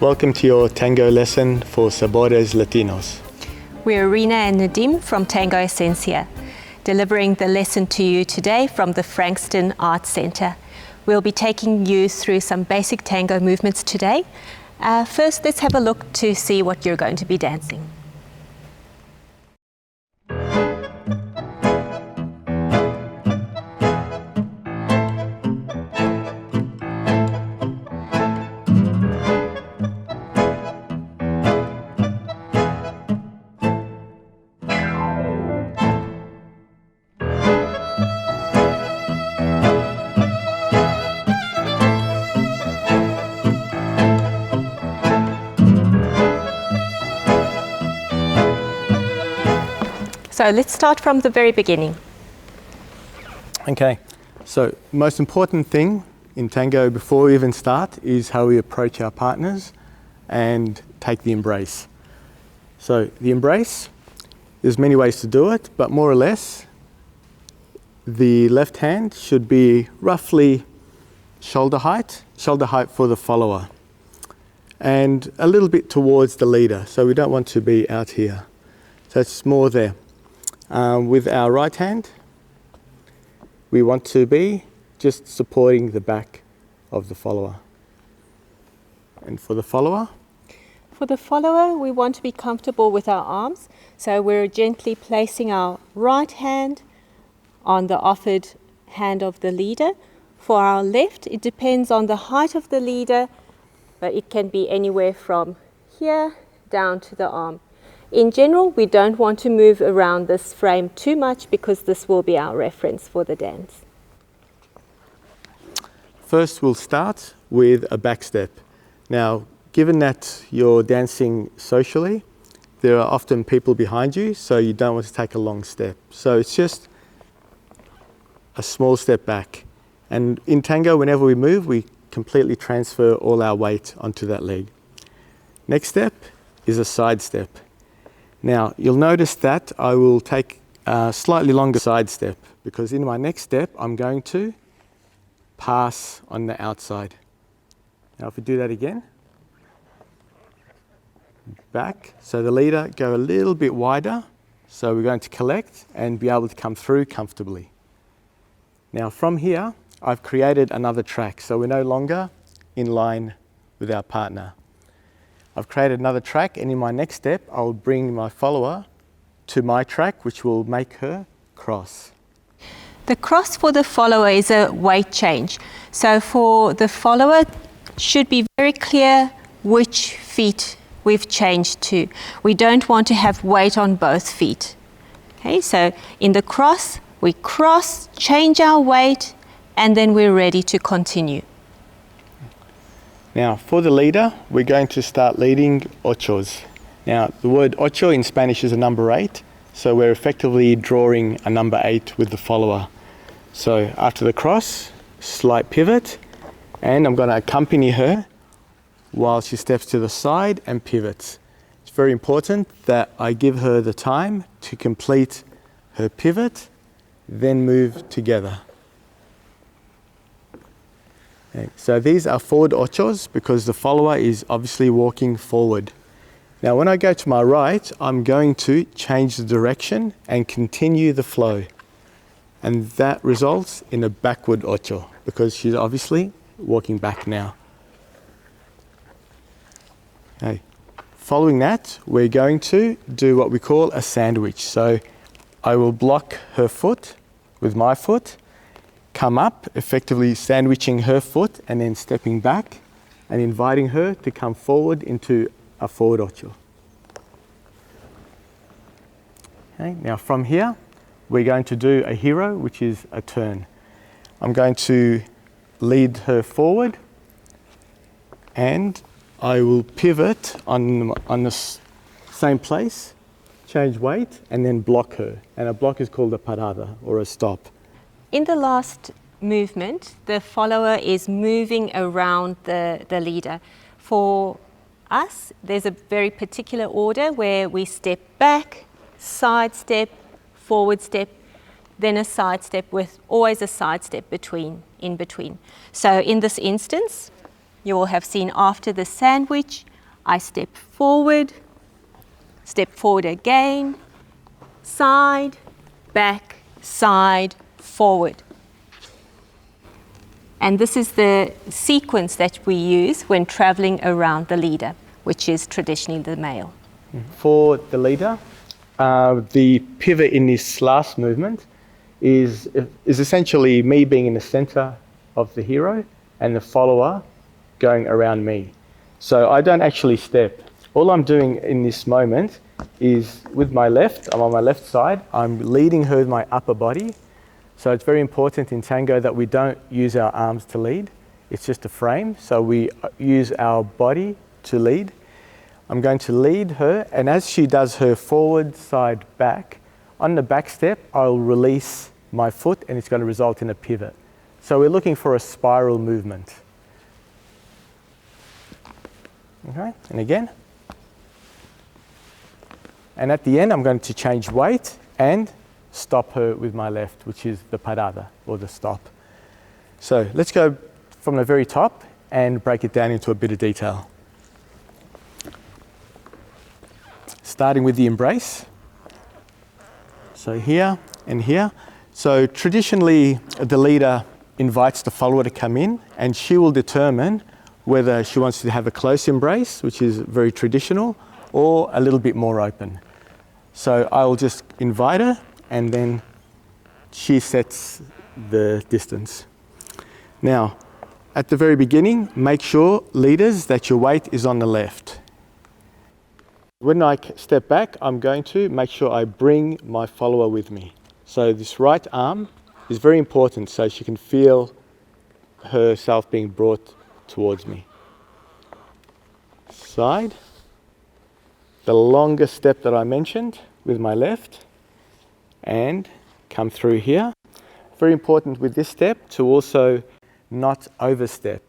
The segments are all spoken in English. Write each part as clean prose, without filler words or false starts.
Welcome to your tango lesson for Sabores Latinos. We're Rina and Nadim from Tango Esencia, delivering the lesson to you today from the Frankston Arts Centre. We'll be taking you through some basic tango movements today. First, let's have a look to see what you're going to be dancing. So let's start from the very beginning. Okay, so most important thing in tango before we even start is how we approach our partners and take the embrace. So the embrace, there's many ways to do it, but more or less, the left hand should be roughly shoulder height for the follower, and a little bit towards the leader. So we don't want to be out here. So it's more there. With our right hand, we want to be just supporting the back of the follower. And for the follower? For the follower, we want to be comfortable with our arms. So we're gently placing our right hand on the offered hand of the leader. For our left, it depends on the height of the leader, but it can be anywhere from here down to the arm. In general, we don't want to move around this frame too much because this will be our reference for the dance. First, we'll start with a back step. Now, given that you're dancing socially, there are often people behind you, so you don't want to take a long step. So it's just a small step back. And in tango, whenever we move, we completely transfer all our weight onto that leg. Next step is a side step. Now, you'll notice that I will take a slightly longer side step because in my next step, I'm going to pass on the outside. Now, if we do that again, back, so the leader go a little bit wider, so we're going to collect and be able to come through comfortably. Now, from here, I've created another track, so we're no longer in line with our partner. I've created another track, and in my next step, I'll bring my follower to my track, which will make her cross. The cross for the follower is a weight change. So for the follower, should be very clear which feet we've changed to. We don't want to have weight on both feet. Okay, so in the cross, we cross, change our weight, and then we're ready to continue. Now, for the leader, we're going to start leading ochos. Now, the word ocho in Spanish is a number 8, so we're effectively drawing a number 8 with the follower. So after the cross, slight pivot, and I'm going to accompany her while she steps to the side and pivots. It's very important that I give her the time to complete her pivot, then move together. Okay, so these are forward ochos because the follower is obviously walking forward. Now when I go to my right, I'm going to change the direction and continue the flow. And that results in a backward ocho because she's obviously walking back now. Okay. Following that, we're going to do what we call a sandwich. So I will block her foot with my foot, come up, effectively sandwiching her foot and then stepping back and inviting her to come forward into a forward ocho. Okay, now from here, we're going to do a hero, which is a turn. I'm going to lead her forward and I will pivot on the same place, change weight, and then block her. And a block is called a parada or a stop. In the last movement, the follower is moving around the leader. For us, there's a very particular order where we step back, side step, forward step, then a side step with always a side step in between. So in this instance, you will have seen after the sandwich, I step forward again, side, back, side, forward. And this is the sequence that we use when traveling around the leader, which is traditionally the male. For the leader, the pivot in this last movement is essentially me being in the center of the hero and the follower going around me. So I don't actually step. All I'm doing in this moment is with my left, I'm on my left side, I'm leading her with my upper body. So it's very important in tango that we don't use our arms to lead. It's just a frame, so we use our body to lead. I'm going to lead her, and as she does her forward, side, back, on the back step, I'll release my foot and it's going to result in a pivot. So we're looking for a spiral movement. Okay, and again. And at the end, I'm going to change weight and stop her with my left, which is the parada, or the stop. So let's go from the very top and break it down into a bit of detail. Starting with the embrace. So here and here. So traditionally, the leader invites the follower to come in, and she will determine whether she wants to have a close embrace, which is very traditional, or a little bit more open. So I'll just invite her, and then she sets the distance. Now, at the very beginning, make sure, leaders, that your weight is on the left. When I step back, I'm going to make sure I bring my follower with me. So this right arm is very important so she can feel herself being brought towards me. Side. The longest step that I mentioned with my left, and come through here. Very important with this step to also not overstep.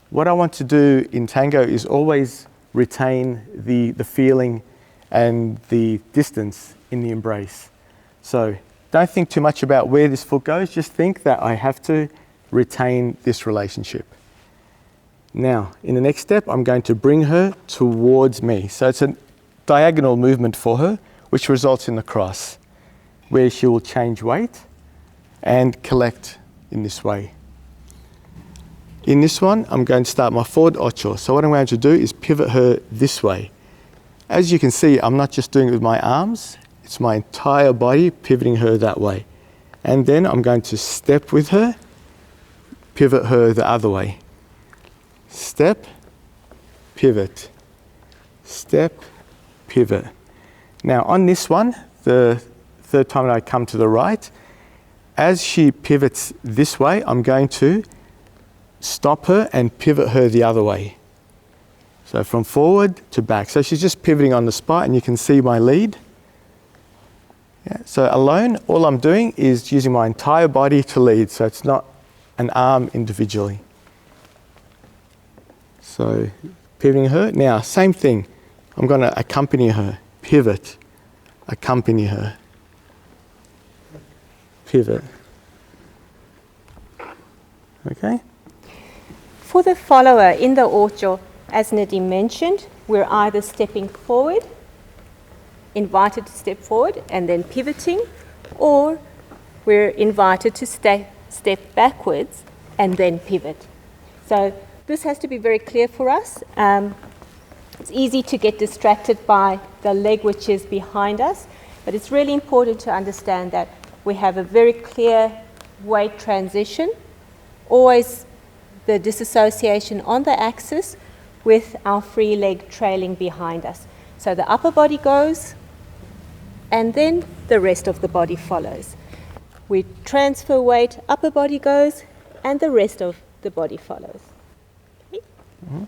What I want to do in tango is always retain the feeling and the distance in the embrace. So don't think too much about where this foot goes, just think that I have to retain this relationship. Now, in the next step, I'm going to bring her towards me. So it's a diagonal movement for her, which results in the cross, where she will change weight and collect in this way. In this one, I'm going to start my forward ocho. So what I'm going to do is pivot her this way. As you can see, I'm not just doing it with my arms, it's my entire body pivoting her that way. And then I'm going to step with her, pivot her the other way. Step, pivot, step, pivot. Now on this one, the third time that I come to the right, as she pivots this way, I'm going to stop her and pivot her the other way. So from forward to back. So she's just pivoting on the spot, and you can see my lead. Yeah, so alone, all I'm doing is using my entire body to lead, so it's not an arm individually. So pivoting her. Now, same thing. I'm going to accompany her. Pivot. Accompany her. Pivot. Okay? For the follower in the ocho, as Nadine mentioned, we're either stepping forward, invited to step forward and then pivoting, or we're invited to step backwards and then pivot. So this has to be very clear for us. It's easy to get distracted by the leg which is behind us, but it's really important to understand that we have a very clear weight transition, always the disassociation on the axis with our free leg trailing behind us. So the upper body goes, and then the rest of the body follows. We transfer weight, upper body goes, and the rest of the body follows. Okay. Mm-hmm.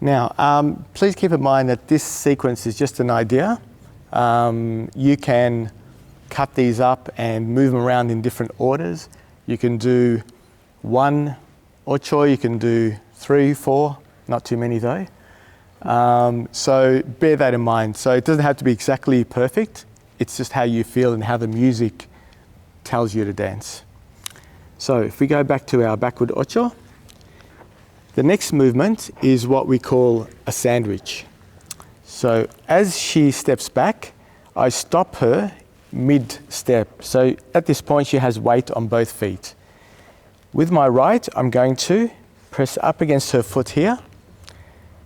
Now, please keep in mind that this sequence is just an idea. You can cut these up and move them around in different orders. You can do 1 ocho, you can do 3, 4, not too many though. So bear that in mind. So it doesn't have to be exactly perfect. It's just how you feel and how the music tells you to dance. So if we go back to our backward ocho, The next movement is what we call a sandwich. So as she steps back, I stop her mid-step. So at this point, she has weight on both feet. With my right, I'm going to press up against her foot here,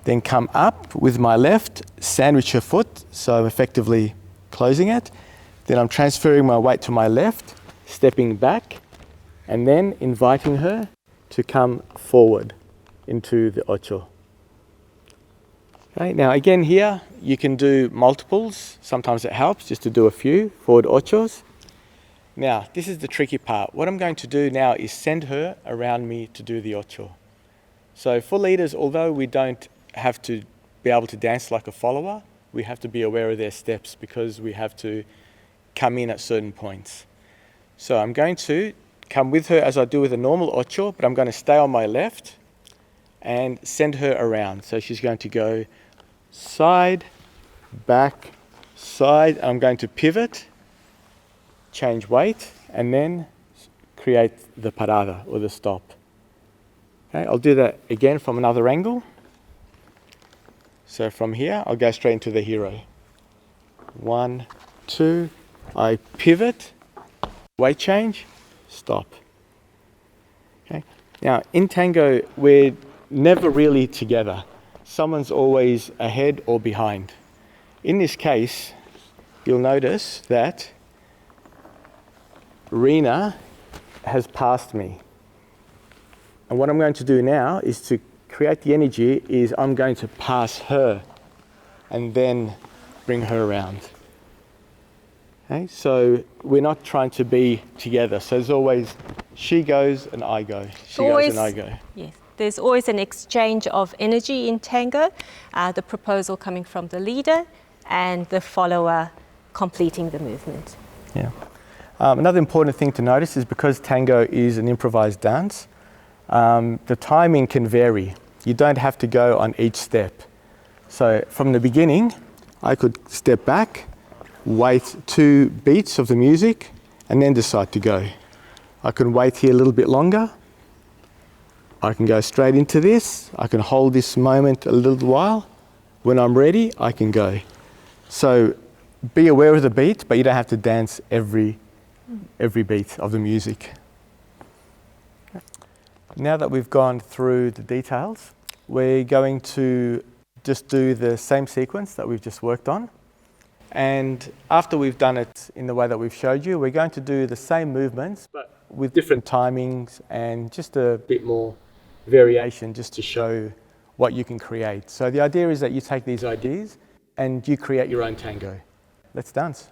then come up with my left, sandwich her foot, so I'm effectively closing it. Then I'm transferring my weight to my left, stepping back, and then inviting her to come forward into the ocho. Okay, now again here, you can do multiples. Sometimes it helps just to do a few forward ochos. Now, this is the tricky part. What I'm going to do now is send her around me to do the ocho. So for leaders, although we don't have to be able to dance like a follower, we have to be aware of their steps because we have to come in at certain points. So I'm going to come with her as I do with a normal ocho, but I'm going to stay on my left and send her around. So she's going to go side, back, side. I'm going to pivot, change weight, and then create the parada or the stop. Okay, I'll do that again from another angle. So from here, I'll go straight into the hero. 1, 2, I pivot, weight change, stop. Okay. Now in tango, we're never really together. Someone's always ahead or behind. In this case, you'll notice that Rena has passed me. And what I'm going to do now is to create the energy is I'm going to pass her and then bring her around. Okay, so we're not trying to be together. So there's always she goes and I go. She goes and I go. Yes. There's always an exchange of energy in tango, the proposal coming from the leader and the follower completing the movement. Yeah. Another important thing to notice is because tango is an improvised dance, the timing can vary. You don't have to go on each step. So from the beginning, I could step back, wait 2 beats of the music, and then decide to go. I can wait here a little bit longer. I can go straight into this. I can hold this moment a little while. When I'm ready, I can go. So be aware of the beat, but you don't have to dance every beat of the music. Now that we've gone through the details, we're going to just do the same sequence that we've just worked on. And after we've done it in the way that we've showed you, we're going to do the same movements, but with different timings and just a bit more variation just to show what you can create. So the idea is that you take these ideas and you create your own tango. Let's dance.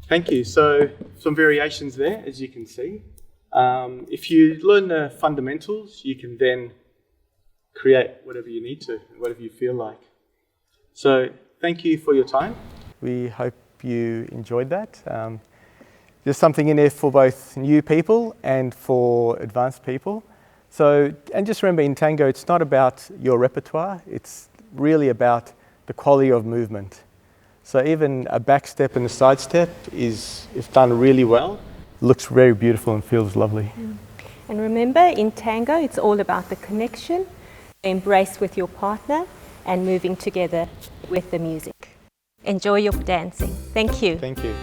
Thank you. So some variations there, as you can see. If you learn the fundamentals, you can then create whatever you need to, whatever you feel like. So thank you for your time. We hope you enjoyed that. There's something in there for both new people and for advanced people. So, and just remember, in tango, it's not about your repertoire, it's really about the quality of movement. So even a back step and a side step is, if done really well, looks very beautiful and feels lovely. And remember, in tango, it's all about the connection, the embrace with your partner, and moving together with the music. Enjoy your dancing. Thank you. Thank you.